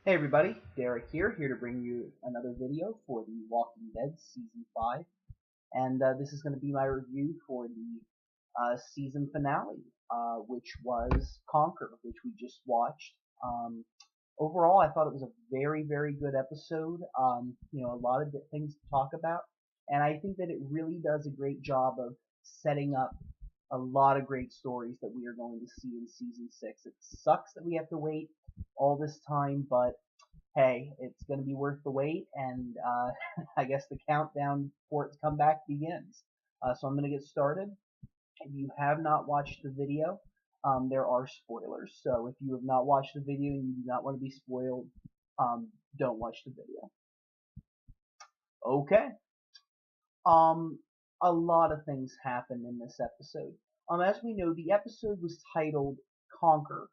Hey everybody, Derek here to bring you another video for The Walking Dead Season 5. And this is going to be my review for the season finale, which was Conquer, which we just watched. Overall, I thought it was a very good episode. A lot of things to talk about. And I think that it really does a great job of setting up a lot of great stories that we are going to see in Season 6. It sucks that we have to wait all this time, but hey, it's going to be worth the wait, and I guess the countdown for it to come back begins. So I'm going to get started. If you have not watched the video, there are spoilers. So if you have not watched the video and you do not want to be spoiled, don't watch the video. Okay. Um, a lot of things happened in this episode. As we know, the episode was titled Conquer,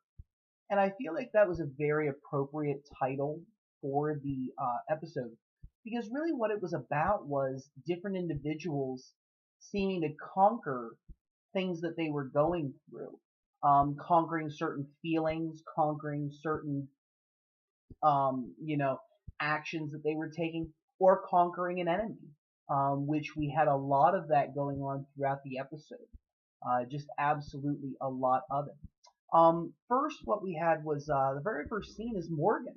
and I feel like that was a very appropriate title for the episode because really what it was about was different individuals seeming to conquer things that they were going through, conquering certain feelings, conquering certain, actions that they were taking, or conquering an enemy, which we had a lot of that going on throughout the episode. Just absolutely a lot of it. First, what we had was the very first scene is Morgan.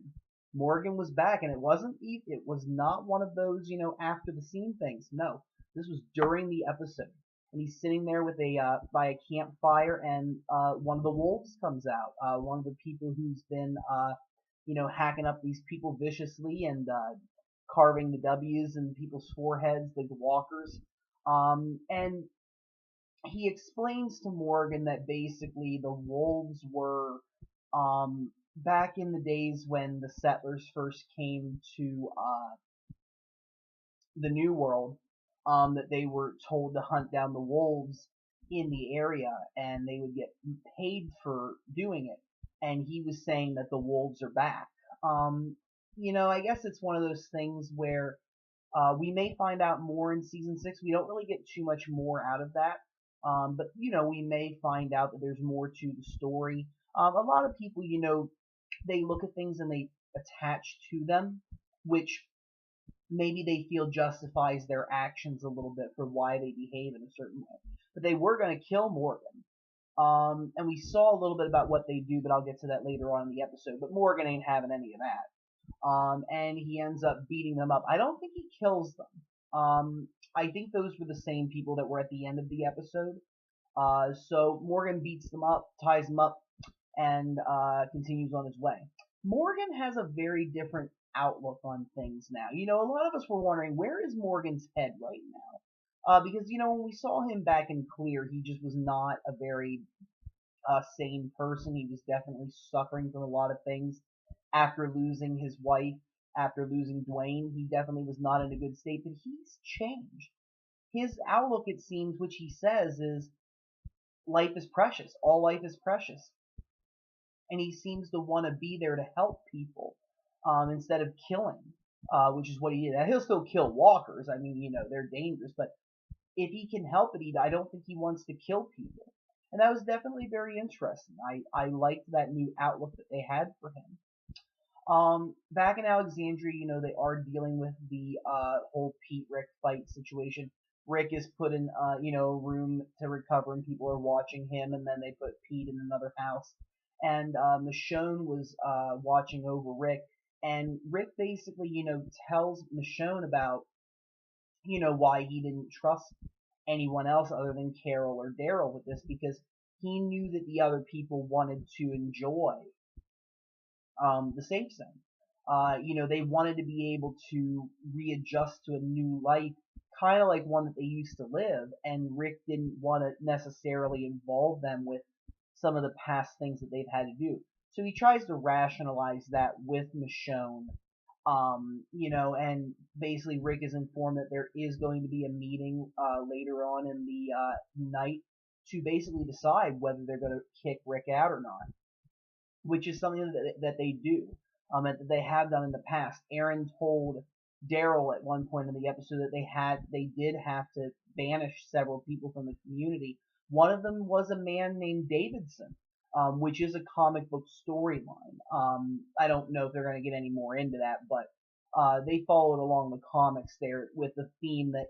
Morgan was back, and it was not one of those after the scene things. No, this was during the episode, and he's sitting there with a by a campfire, and one of the wolves comes out. One of the people who's been hacking up these people viciously and carving the W's in people's foreheads, the walkers. And he explains to Morgan that basically the wolves were back in the days when the settlers first came to the New World, that they were told to hunt down the wolves in the area and they would get paid for doing it. And he was saying that the wolves are back. I guess it's one of those things where we may find out more in season 6. We don't really get too much more out of that. But we may find out that there's more to the story. A lot of people, they look at things and they attach to them, which maybe they feel justifies their actions a little bit for why they behave in a certain way. But they were going to kill Morgan. And we saw a little bit about what they do, but I'll get to that later on in the episode. But Morgan ain't having any of that. And he ends up beating them up. I don't think he kills them. I think those were the same people that were at the end of the episode. So Morgan beats them up, ties them up, and continues on his way. Morgan has a very different outlook on things now. A lot of us were wondering, where is Morgan's head right now? Because, when we saw him back in Clear, he just was not a very sane person. He was definitely suffering from a lot of things. After losing his wife, after losing Dwayne, he definitely was not in a good state, but he's changed. His outlook, it seems, which he says is life is precious. All life is precious. And he seems to want to be there to help people instead of killing, which is what he did. Now, he'll still kill walkers. I mean, they're dangerous, but if he can help it, I don't think he wants to kill people. And that was definitely very interesting. I liked that new outlook that they had for him. Back in Alexandria, they are dealing with the whole Pete Rick fight situation. Rick is put in, a room to recover, and people are watching him. And then they put Pete in another house, and Michonne was watching over Rick. And Rick basically, tells Michonne about, why he didn't trust anyone else other than Carol or Daryl with this, because he knew that the other people wanted to enjoy the safe zone. They wanted to be able to readjust to a new life, kind of like one that they used to live, and Rick didn't want to necessarily involve them with some of the past things that they've had to do. So he tries to rationalize that with Michonne, and basically Rick is informed that there is going to be a meeting later on in the night to basically decide whether they're going to kick Rick out or not, which is something that they do, that they have done in the past. Aaron told Daryl at one point in the episode that they did have to banish several people from the community. One of them was a man named Davidson, which is a comic book storyline. I don't know if they're going to get any more into that, but they followed along the comics there with the theme that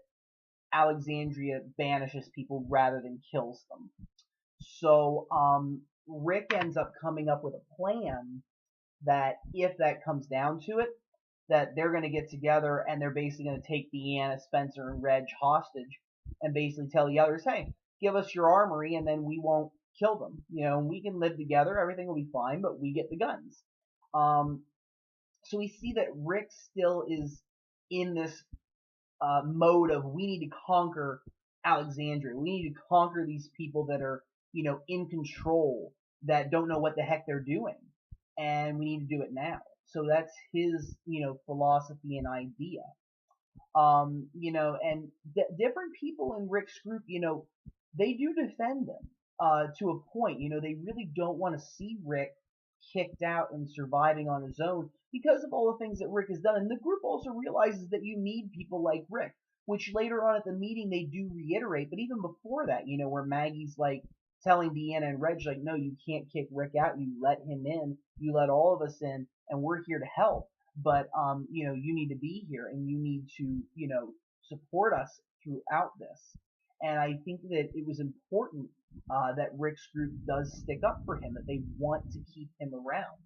Alexandria banishes people rather than kills them. So Rick ends up coming up with a plan that if that comes down to it, that they're going to get together and they're basically going to take Deanna, Spencer, and Reg hostage and basically tell the others, hey, give us your armory and then we won't kill them. You know, we can live together, everything will be fine, but we get the guns. So we see that Rick still is in this mode of we need to conquer Alexandria. We need to conquer these people that are, you know, in control, that don't know what the heck they're doing. And we need to do it now. So that's his, you know, philosophy and idea. You know, and different people in Rick's group, you know, they do defend him to a point. You know, they really don't want to see Rick kicked out and surviving on his own because of all the things that Rick has done. And the group also realizes that you need people like Rick, which later on at the meeting they do reiterate. But even before that, you know, where Maggie's like telling Deanna and Reg, like, no, you can't kick Rick out. You let him in. You let all of us in, and we're here to help. But, you know, you need to be here and you need to, you know, support us throughout this. And I think that it was important that Rick's group does stick up for him, that they want to keep him around.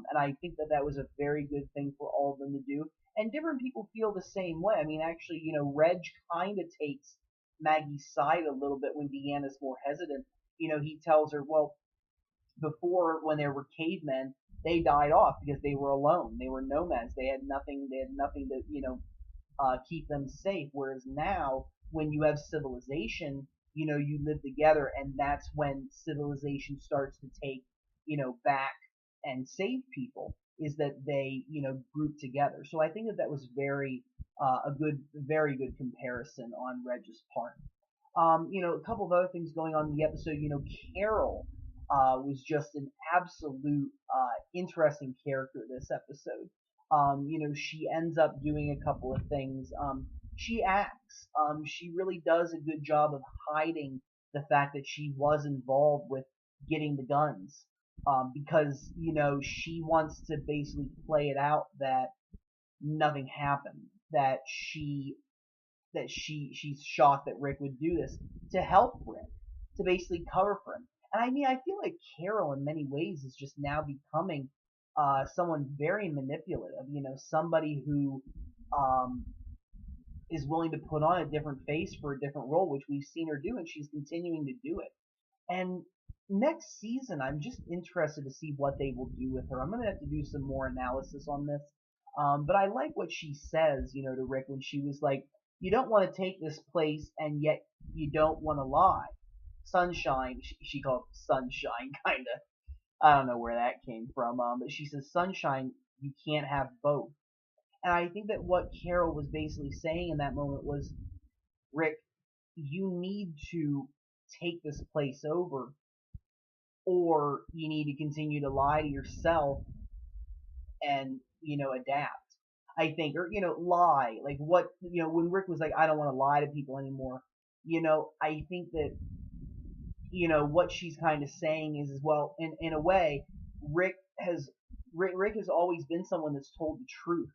And I think that that was a very good thing for all of them to do. And different people feel the same way. I mean, actually, you know, Reg kind of takes Maggie's side a little bit when Deanna's more hesitant. You know, he tells her, well, before when there were cavemen, they died off because they were alone. They were nomads. They had nothing. They had nothing to, you know, keep them safe. Whereas now, when you have civilization, you know, you live together, and that's when civilization starts to take, you know, back and save people. Is that they, you know, group together. So I think that that was very good comparison on Reg's part. You know, a couple of other things going on in the episode. You know, Carol was just an absolute interesting character this episode. You know, she ends up doing a couple of things. She acts. She really does a good job of hiding the fact that she was involved with getting the guns. Because, you know, she wants to basically play it out that nothing happened, she's shocked that Rick would do this to help Rick, to basically cover for him. And I mean, I feel like Carol in many ways is just now becoming someone very manipulative. You know, somebody who is willing to put on a different face for a different role, which we've seen her do, and she's continuing to do it. And next season, I'm just interested to see what they will do with her. I'm going to have to do some more analysis on this. But I like what she says, you know, to Rick when she was like, you don't want to take this place, and yet you don't want to lie. Sunshine, she called Sunshine, kind of. I don't know where that came from, but she says, Sunshine, you can't have both. And I think that what Carol was basically saying in that moment was, Rick, you need to take this place over, or you need to continue to lie to yourself and, you know, adapt. I think, or, you know, lie. Like what, you know, when Rick was like, I don't want to lie to people anymore, you know, I think that, you know, what she's kind of saying is, well, in a way, Rick has always been someone that's told the truth.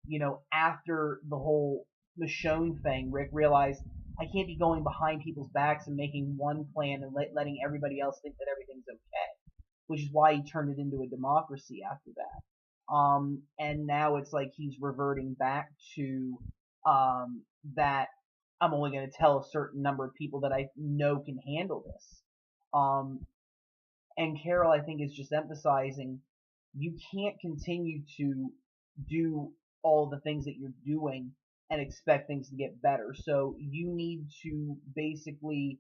You know, after the whole Michonne thing, Rick realized I can't be going behind people's backs and making one plan and letting everybody else think that everything's okay, which is why he turned it into a democracy after that. And now it's like he's reverting back to that I'm only going to tell a certain number of people that I know can handle this. And Carol, I think, is just emphasizing you can't continue to do all the things that you're doing and expect things to get better. So you need to basically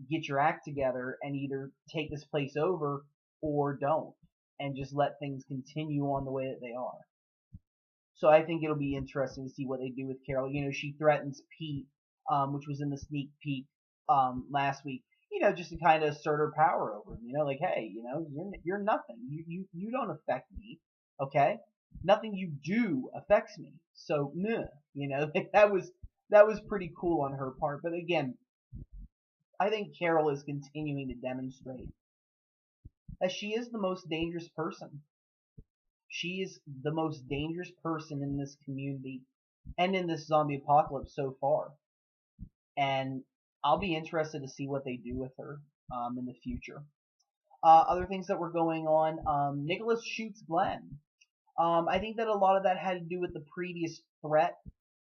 get your act together and either take this place over or don't, and just let things continue on the way that they are. So I think it'll be interesting to see what they do with Carol. You know, she threatens Pete, which was in the sneak peek last week. You know, just to kind of assert her power over him. You know, like, hey, you know, you're nothing. You don't affect me. Okay, nothing you do affects me. So, meh, you know, that was pretty cool on her part. But again, I think Carol is continuing to demonstrate that she is the most dangerous person. She is the most dangerous person in this community and in this zombie apocalypse so far. And I'll be interested to see what they do with her in the future. Other things that were going on, Nicholas shoots Glenn. I think that a lot of that had to do with the previous threat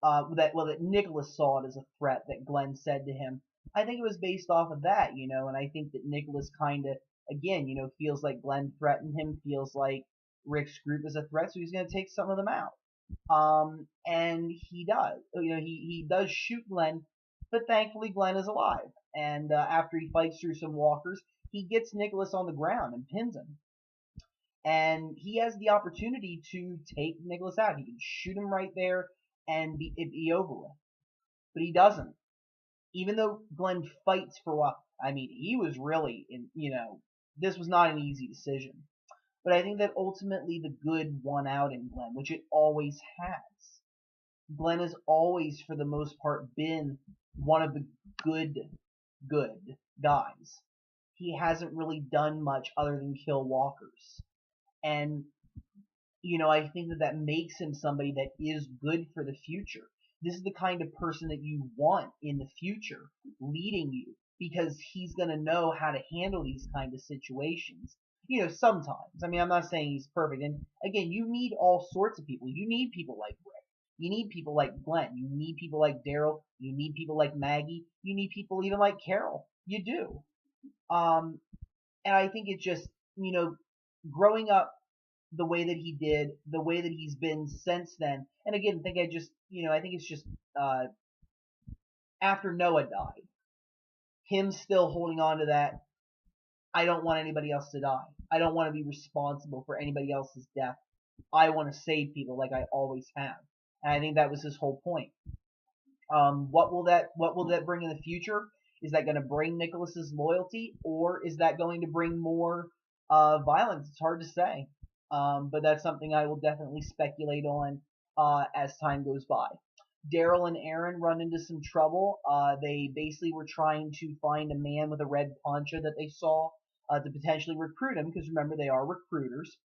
that Nicholas saw it as a threat that Glenn said to him. I think it was based off of that, and I think that Nicholas kind of, again, feels like Glenn threatened him, feels like Rick's group is a threat, so he's going to take some of them out. And he does. He does shoot Glenn, but thankfully Glenn is alive. And after he fights through some walkers, he gets Nicholas on the ground and pins him. And he has the opportunity to take Nicholas out. He can shoot him right there and it'd be over with. But he doesn't. Even though Glenn fights for a while, I mean, he was really this was not an easy decision. But I think that ultimately the good won out in Glenn, which it always has. Glenn has always, for the most part, been one of the good guys. He hasn't really done much other than kill walkers. And, I think that makes him somebody that is good for the future. This is the kind of person that you want in the future leading you, because he's going to know how to handle these kind of situations. Sometimes. I mean, I'm not saying he's perfect. And again, you need all sorts of people. You need people like Rick. You need people like Glenn. You need people like Daryl. You need people like Maggie. You need people even like Carol. You do. And I think it's just, growing up the way that he did, the way that he's been since then. And again, I think it's just after Noah died, him still holding on to that. I don't want anybody else to die. I don't want to be responsible for anybody else's death. I want to save people like I always have. And I think that was his whole point. What will that bring in the future? Is that going to bring Nicholas's loyalty, or is that going to bring more violence? It's hard to say. But that's something I will definitely speculate on as time goes by. Daryl and Aaron run into some trouble. They basically were trying to find a man with a red poncho that they saw to potentially recruit him, because remember, they are recruiters.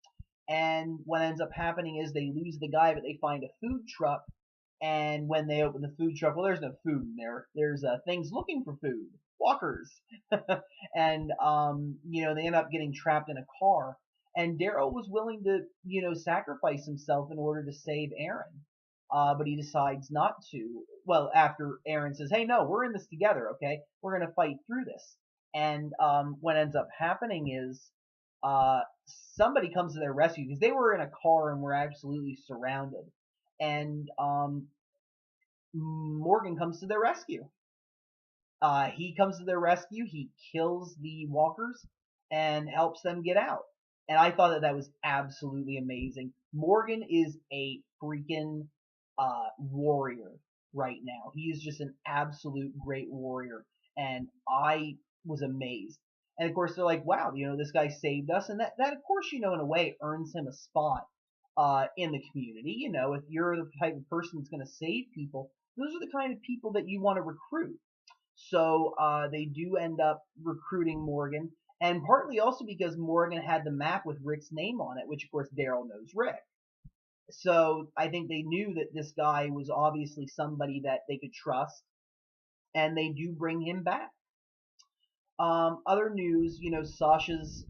And what ends up happening is they lose the guy, but they find a food truck. And when they open the food truck, well, there's no food in there. There's things looking for food, walkers. And, they end up getting trapped in a car. And Daryl was willing to, sacrifice himself in order to save Aaron. But he decides not to. Well, after Aaron says, hey, no, we're in this together, okay? We're going to fight through this. And what ends up happening is somebody comes to their rescue, because they were in a car and were absolutely surrounded. And Morgan comes to their rescue. He comes to their rescue. He kills the walkers and helps them get out. And I thought that was absolutely amazing. Morgan is a freaking warrior right now. He is just an absolute great warrior. And I was amazed. And of course, they're like, wow, this guy saved us. And that of course, in a way earns him a spot in the community. If you're the type of person that's going to save people, those are the kind of people that you want to recruit. So they do end up recruiting Morgan. And partly also because Morgan had the map with Rick's name on it, which of course Daryl knows Rick. So I think they knew that this guy was obviously somebody that they could trust, and they do bring him back. Other news, Sasha's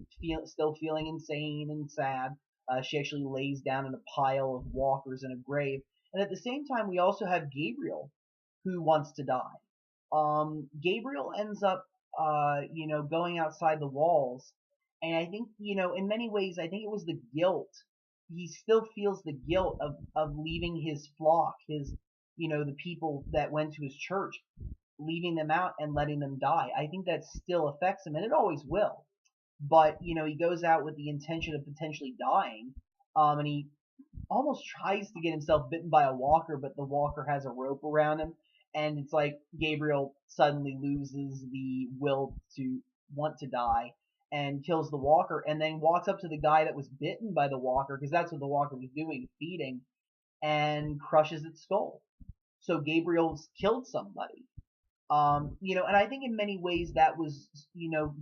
still feeling insane and sad. She actually lays down in a pile of walkers in a grave. And at the same time, we also have Gabriel, who wants to die. Gabriel ends up going outside the walls. And I think, in many ways, I think it was the guilt. He still feels the guilt of leaving his flock, the people that went to his church, leaving them out and letting them die. I think that still affects him, and it always will. But, he goes out with the intention of potentially dying, and he almost tries to get himself bitten by a walker, but the walker has a rope around him. And it's like Gabriel suddenly loses the will to want to die and kills the walker, and then walks up to the guy that was bitten by the walker, because that's what the walker was doing, feeding, and crushes its skull. So Gabriel's killed somebody. And I think in many ways that was,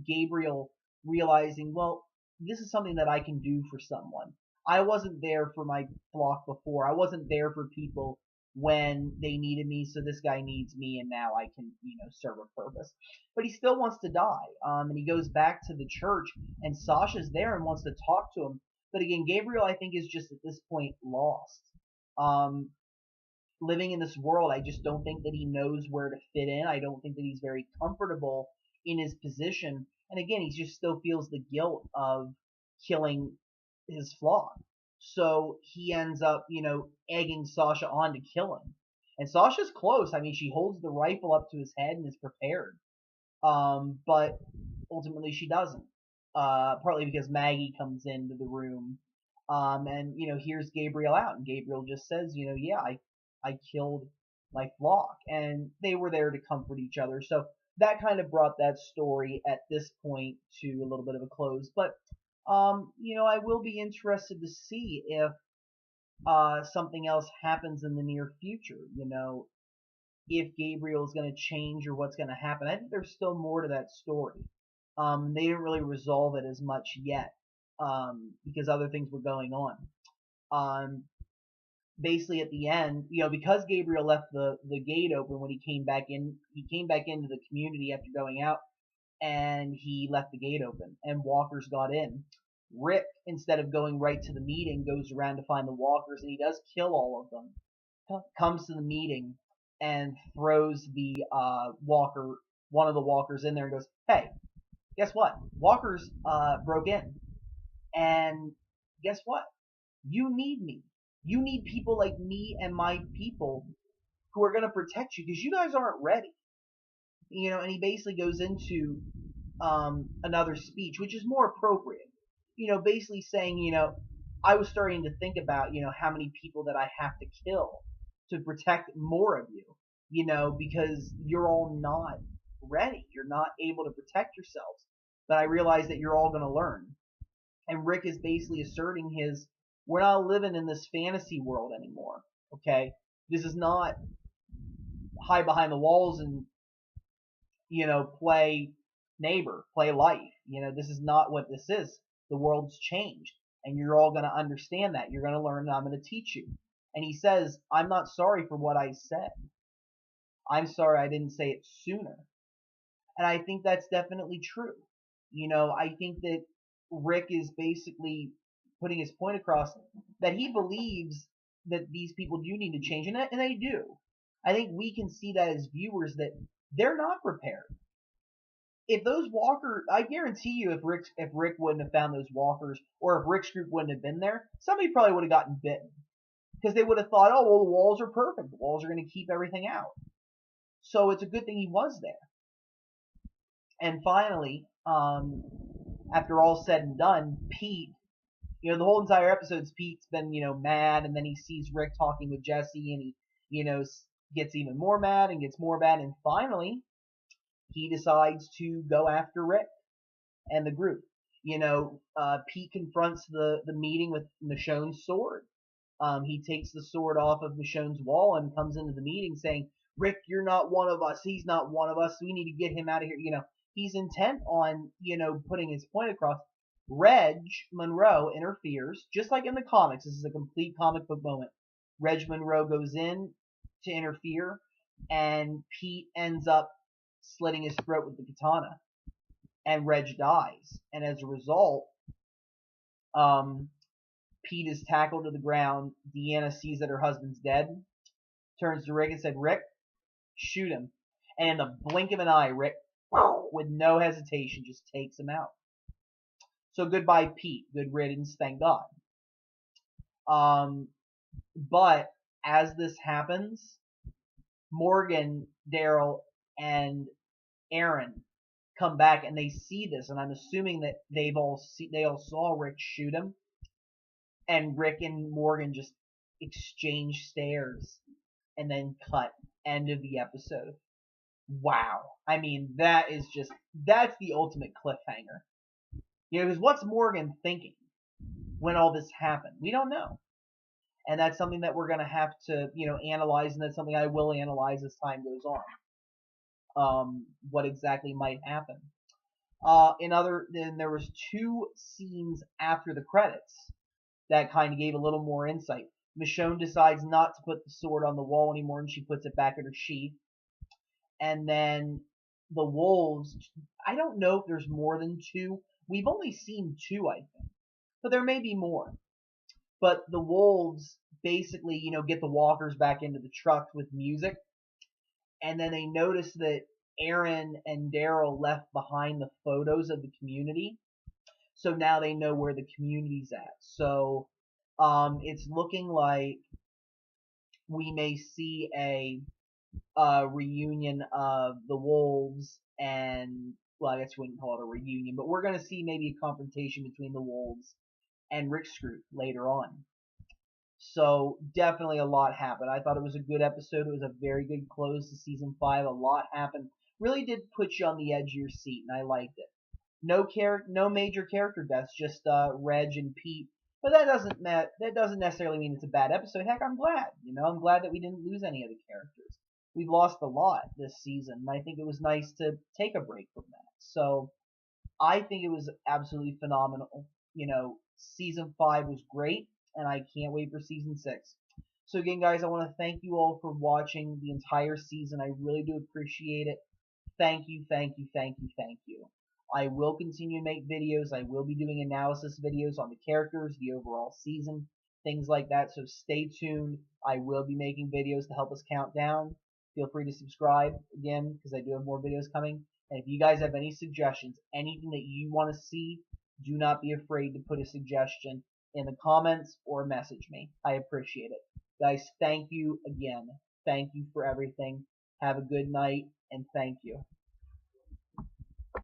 Gabriel realizing, well, this is something that I can do for someone. I wasn't there for my flock before. I wasn't there for people when they needed me, so this guy needs me, and now I can, serve a purpose. But he still wants to die, and he goes back to the church, and Sasha's there and wants to talk to him. But again, Gabriel, I think, is just at this point lost. Um, Living in this world, I just don't think that he knows where to fit in. I don't think that he's very comfortable in his position. And again, he just still feels the guilt of killing his flock. So he ends up, egging Sasha on to kill him. And Sasha's close. I mean, she holds the rifle up to his head and is prepared. But ultimately she doesn't. Partly because Maggie comes into the room, and, hears Gabriel out. And Gabriel just says, yeah, I killed my flock. And they were there to comfort each other. So that kind of brought that story at this point to a little bit of a close. But, I will be interested to see if something else happens in the near future. If Gabriel is going to change or what's going to happen. I think there's still more to that story. They didn't really resolve it as much yet, because other things were going on. Basically at the end, because Gabriel left the gate open when he came back into the community after going out, and he left the gate open, and walkers got in. Rick, instead of going right to the meeting, goes around to find the walkers, and he does kill all of them. Comes to the meeting and throws the one of the walkers in there and goes, "Hey, guess what? Walkers broke in, and guess what? You need me. You need people like me and my people who are going to protect you because you guys aren't ready." And he basically goes into another speech, which is more appropriate. Basically saying, I was starting to think about, how many people that I have to kill to protect more of you, because you're all not ready. You're not able to protect yourselves. But I realize that you're all going to learn. And Rick is basically asserting we're not living in this fantasy world anymore. Okay? This is not hide behind the walls and, play neighbor, play life. This is not what this is. The world's changed. And you're all going to understand that. You're going to learn, and I'm going to teach you. And he says, I'm not sorry for what I said. I'm sorry I didn't say it sooner. And I think that's definitely true. I think that Rick is basically putting his point across that he believes that these people do need to change, and they do. I think we can see that as viewers that they're not prepared. If those walkers, I guarantee you, if Rick wouldn't have found those walkers, or if Rick's group wouldn't have been there, somebody probably would have gotten bitten. Because they would have thought, oh, well, the walls are perfect. The walls are going to keep everything out. So it's a good thing he was there. And finally, after all said and done, Pete, the whole entire episode's Pete's been, mad, and then he sees Rick talking with Jesse, and he, gets even more mad and gets more mad, and finally, he decides to go after Rick and the group. Pete confronts the meeting with Michonne's sword. He takes the sword off of Michonne's wall and comes into the meeting saying, Rick, you're not one of us. He's not one of us. We need to get him out of here. He's intent on, putting his point across. Reg Monroe interferes, just like in the comics. This is a complete comic book moment. Reg Monroe goes in to interfere, and Pete ends up slitting his throat with the katana, and Reg dies. And as a result, Pete is tackled to the ground. Deanna sees that her husband's dead, turns to Rick and said, Rick, shoot him. And in the blink of an eye, Rick, with no hesitation, just takes him out. So goodbye, Pete. Good riddance, thank God. But as this happens, Morgan, Daryl, and Aaron come back and they see this, and I'm assuming that they all saw Rick shoot him, and Rick and Morgan just exchange stares and then cut. End of the episode. Wow. I mean, that's the ultimate cliffhanger. Because what's Morgan thinking when all this happened? We don't know. And that's something that we're going to have to, analyze, and that's something I will analyze as time goes on. What exactly might happen. Then there was two scenes after the credits that kind of gave a little more insight. Michonne decides not to put the sword on the wall anymore, and she puts it back in her sheath. And then the wolves, I don't know if there's more than two. We've only seen two, I think, but there may be more. But the wolves basically, get the walkers back into the trucks with music, and then they notice that Aaron and Daryl left behind the photos of the community. So now they know where the community's at. So it's looking like we may see a reunion of the Wolves and, well, I guess we wouldn't call it a reunion, but we're going to see maybe a confrontation between the Wolves and Rick Scroot later on. So definitely a lot happened. I thought it was a good episode. It was a very good close to season 5. A lot happened. Really did put you on the edge of your seat, and I liked it. No major character deaths, just Reg and Pete. But that doesn't necessarily mean it's a bad episode. Heck, I'm glad. I'm glad that we didn't lose any of the characters. We've lost a lot this season, and I think it was nice to take a break from that. So I think it was absolutely phenomenal. Season 5 was great, and I can't wait for season 6. So again, guys, I want to thank you all for watching the entire season. I really do appreciate it. Thank you, thank you, thank you, thank you. I will continue to make videos. I will be doing analysis videos on the characters, the overall season, things like that. So stay tuned. I will be making videos to help us count down. Feel free to subscribe again, because I do have more videos coming. And if you guys have any suggestions, anything that you want to see, do not be afraid to put a suggestion in the comments or message me. I appreciate it. Guys, thank you again. Thank you for everything. Have a good night, and thank you.